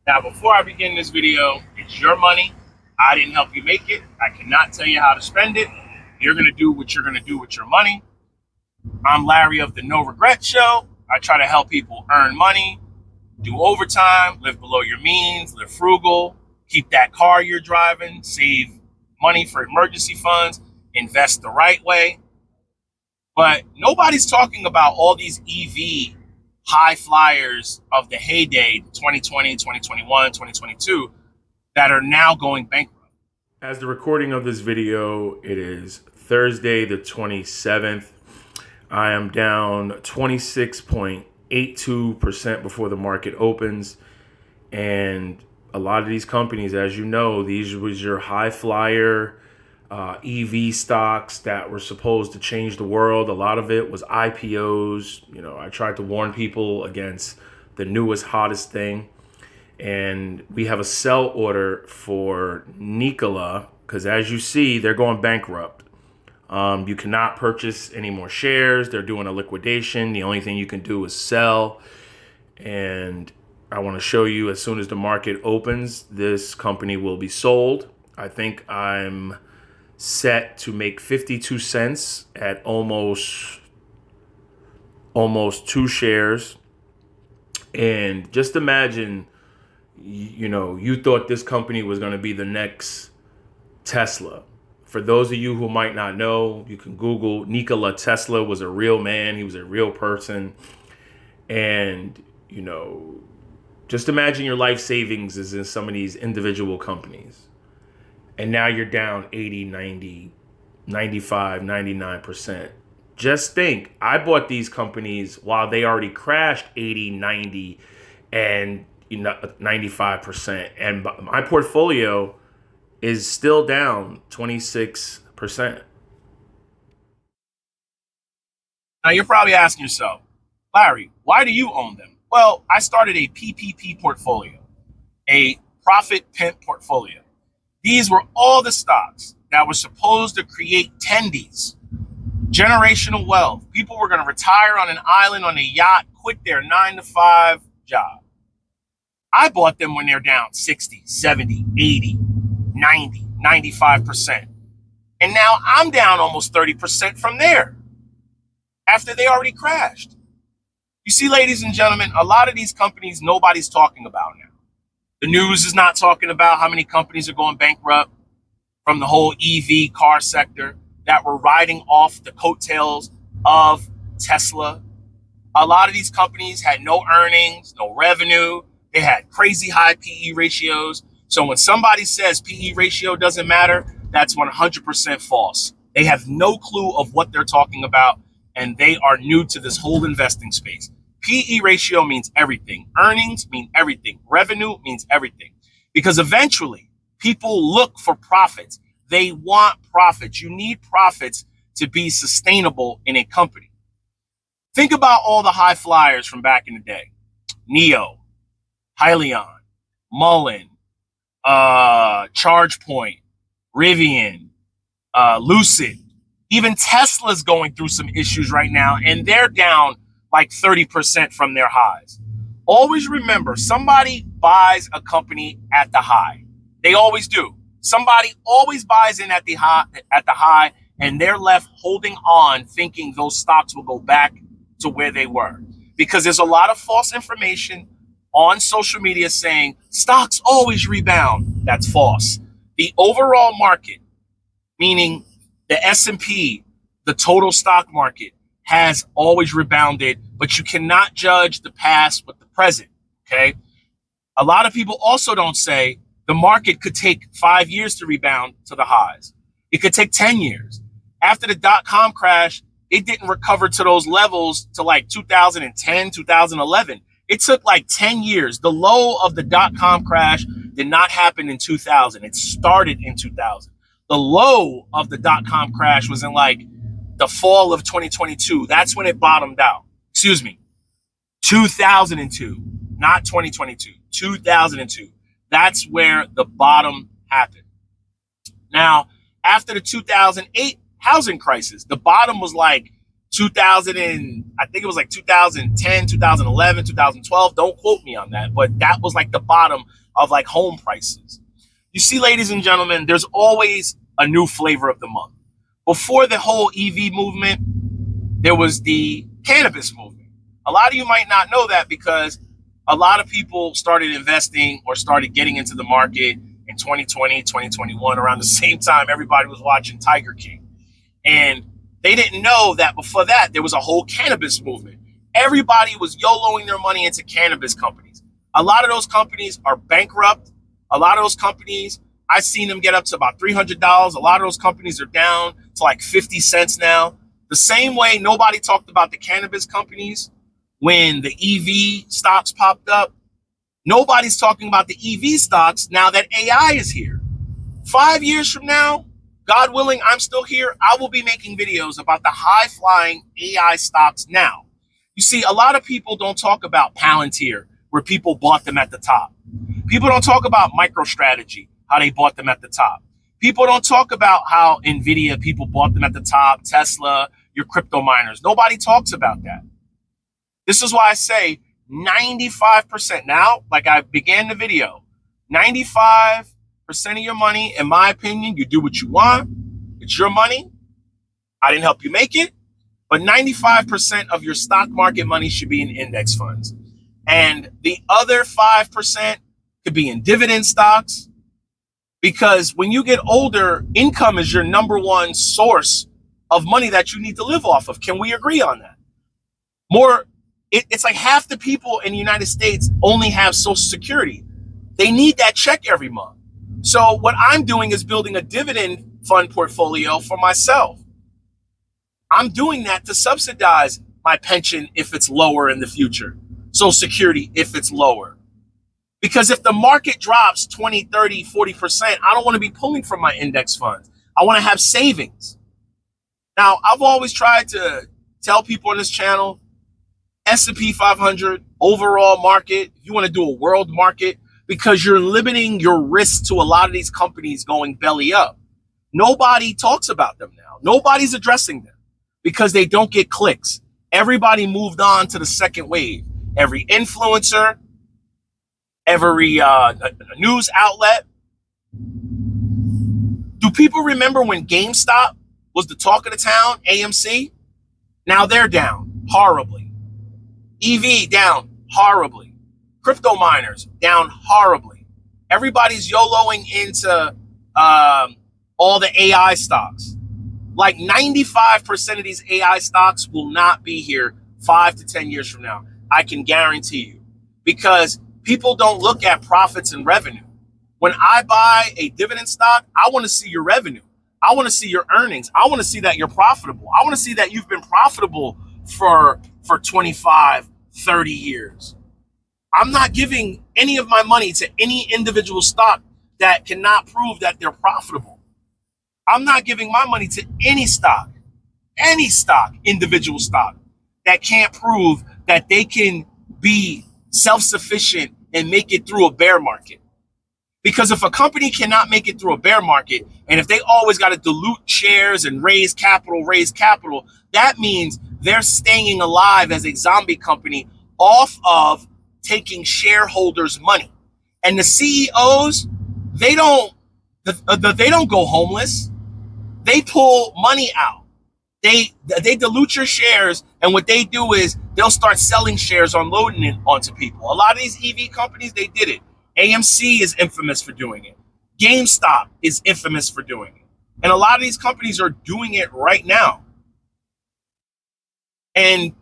Now, before I begin this video, it's your money. I didn't help you make it. I cannot tell you how to spend it. You're going to do what you're going to do with your money. I'm Larry of the No Regret Show. I try to help people earn money, do overtime, live below your means, live frugal, keep that car you're driving, save money for emergency funds, invest the right way. But nobody's talking about all these EV high flyers of the heyday, 2020, 2021, 2022, that are now going bankrupt. As the recording of this video, it is Thursday the 27th. I am down 26.82% before the market opens. And a lot of these companies, as you know, these was your high flyer EV stocks that were supposed to change the world. A lot of it was IPOs. I tried to warn people against the newest, hottest thing. And we have a sell order for Nikola because, as you see, they're going bankrupt. You cannot purchase any more shares. They're doing a liquidation. The only thing you can do is sell. And I want to show you, as soon as the market opens, this company will be sold. I think I'm set to make 52 cents at almost 2 shares. And just imagine, you thought this company was going to be the next Tesla. For those of you who might not know, you can Google Nikola Tesla. Was a real man. He was a real person. And, just imagine your life savings is in some of these individual companies. And now you're down 80, 90, 95, 99%. Just think, I bought these companies while they already crashed 80, 90, and 95%. And my portfolio is still down 26%. Now, you're probably asking yourself, Larry, why do you own them? Well, I started a PPP portfolio, a profit pimp portfolio. These were all the stocks that were supposed to create tendies, generational wealth. People were going to retire on an island on a yacht, quit their 9-to-5 job. I bought them when they're down 60, 70, 80, 90, 95%. And now I'm down almost 30% from there after they already crashed. You see, ladies and gentlemen, a lot of these companies nobody's talking about now. The news is not talking about how many companies are going bankrupt from the whole EV car sector that were riding off the coattails of Tesla. A lot of these companies had no earnings, no revenue. They had crazy high PE ratios. So when somebody says PE ratio doesn't matter, that's 100% false. They have no clue of what they're talking about, and they are new to this whole investing space. PE ratio means everything. Earnings mean everything. Revenue means everything. Because eventually, people look for profits. They want profits. You need profits to be sustainable in a company. Think about all the high flyers from back in the day. Neo, Hyliion, Mullen, ChargePoint, Rivian, Lucid. Even Tesla's going through some issues right now, and they're down like 30% from their highs. Always remember, somebody buys a company at the high. They always do. Somebody always buys in at the high, and they're left holding on, thinking those stocks will go back to where they were. Because there's a lot of false information on social media saying stocks always rebound. That's false. The overall market, meaning the S&P, the total stock market, has always rebounded, but you cannot judge the past with the present, okay? A lot of people also don't say the market could take 5 years to rebound to the highs. It could take 10 years. After the dot-com crash, it didn't recover to those levels to like 2010, 2011. It took like 10 years. The low of the dot-com crash did not happen in 2000. It started in 2000. The low of the dot-com crash was in like the fall of 2022. That's when it bottomed out. 2002, not 2022, 2002. That's where the bottom happened. Now, after the 2008 housing crisis, the bottom was like 2000 and I think it was like 2010, 2011, 2012. Don't quote me on that, but that was like the bottom of like home prices. You see, ladies and gentlemen, there's always a new flavor of the month. Before the whole EV movement, there was the cannabis movement. A lot of you might not know that because a lot of people started investing or started getting into the market in 2020, 2021, around the same time everybody was watching Tiger King. And they didn't know that before that, there was a whole cannabis movement. Everybody was YOLOing their money into cannabis companies. A lot of those companies are bankrupt. A lot of those companies, I've seen them get up to about $300. A lot of those companies are down to like 50 cents now. The same way nobody talked about the cannabis companies when the EV stocks popped up. Nobody's talking about the EV stocks now that AI is here. 5 years from now, God willing, I'm still here, I will be making videos about the high-flying AI stocks now. You see, a lot of people don't talk about Palantir, where people bought them at the top. People don't talk about MicroStrategy, how they bought them at the top. People don't talk about how NVIDIA, people bought them at the top, Tesla, your crypto miners. Nobody talks about that. This is why I say 95% now, like I began the video, 95% of your money, in my opinion, you do what you want. It's your money. I didn't help you make it. But 95% of your stock market money should be in index funds. And the other 5% could be in dividend stocks. Because when you get older, income is your number one source of money that you need to live off of. Can we agree on that? It's like half the people in the United States only have Social Security. They need that check every month. So what I'm doing is building a dividend fund portfolio for myself. I'm doing that to subsidize my pension if it's lower in the future. Social Security if it's lower. Because if the market drops 20, 30, 40%, I don't want to be pulling from my index funds. I want to have savings. Now, I've always tried to tell people on this channel, S&P 500, overall market, if you want to do a world market, because you're limiting your risk to a lot of these companies going belly up. Nobody talks about them now. Nobody's addressing them because they don't get clicks. Everybody moved on to the second wave. Every influencer, every news outlet. Do people remember when GameStop was the talk of the town, AMC? Now they're down horribly. EV down horribly. Crypto miners down horribly. Everybody's YOLOing into all the AI stocks. Like 95% of these AI stocks will not be here 5 to 10 years from now. I can guarantee you. Because people don't look at profits and revenue. When I buy a dividend stock, I want to see your revenue. I want to see your earnings. I want to see that you're profitable. I want to see that you've been profitable for 25, 30 years. I'm not giving any of my money to any individual stock that cannot prove that they're profitable. I'm not giving my money to any stock, individual stock that can't prove that they can be self-sufficient and make it through a bear market. Because if a company cannot make it through a bear market, and if they always got to dilute shares and raise capital, that means they're staying alive as a zombie company off of taking shareholders' money. And the CEOs, they don't go homeless. They pull money out. They dilute your shares, and what they do is they'll start selling shares, unloading it onto people. A lot of these EV companies, they did it. AMC is infamous for doing it. GameStop is infamous for doing it. And a lot of these companies are doing it right now. And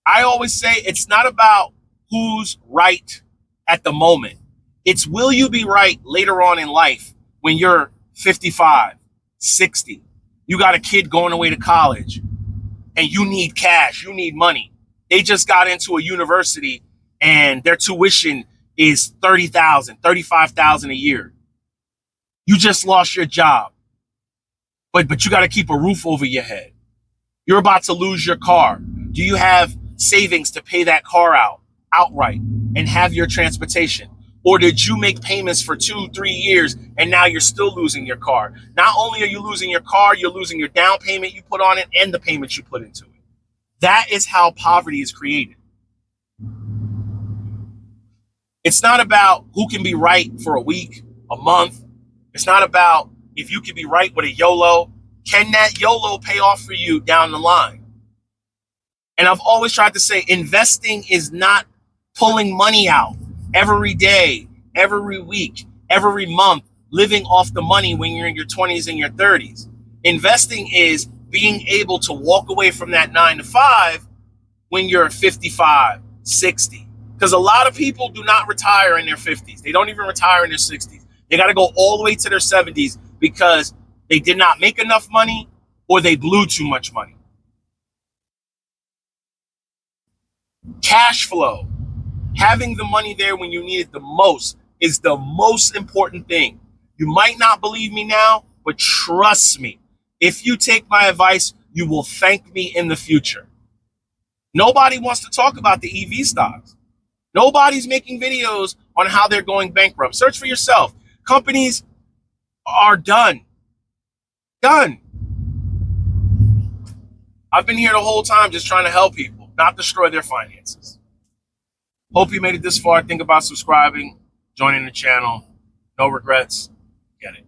I always say it's not about who's right at the moment. It's will you be right later on in life when you're 55, 60. You got a kid going away to college and you need cash, you need money. They just got into a university and their tuition is $30,000, $35,000 a year. You just lost your job, but you got to keep a roof over your head. You're about to lose your car. Do you have savings to pay that car outright and have your transportation? Or did you make payments for 2-3 years and now you're still losing your car? Not only are you losing your car, you're losing your down payment you put on it and the payments you put into it. That is how poverty is created. It's not about who can be right for a week, a month. It's not about if you can be right with a YOLO. Can that YOLO pay off for you down the line? And I've always tried to say investing is not pulling money out every day, every week, every month, living off the money when you're in your 20s and your 30s. Investing is being able to walk away from that 9 to 5 when you're 55, 60. Because a lot of people do not retire in their 50s. They don't even retire in their 60s. They got to go all the way to their 70s because they did not make enough money or they blew too much money. Cash flow, having the money there when you need it the most, is the most important thing. You might not believe me now, but trust me. If you take my advice, you will thank me in the future. Nobody wants to talk about the EV stocks. Nobody's making videos on how they're going bankrupt. Search for yourself. Companies are done. Done. I've been here the whole time just trying to help people, not destroy their finances. Hope you made it this far. Think about subscribing, joining the channel. No regrets. Get it.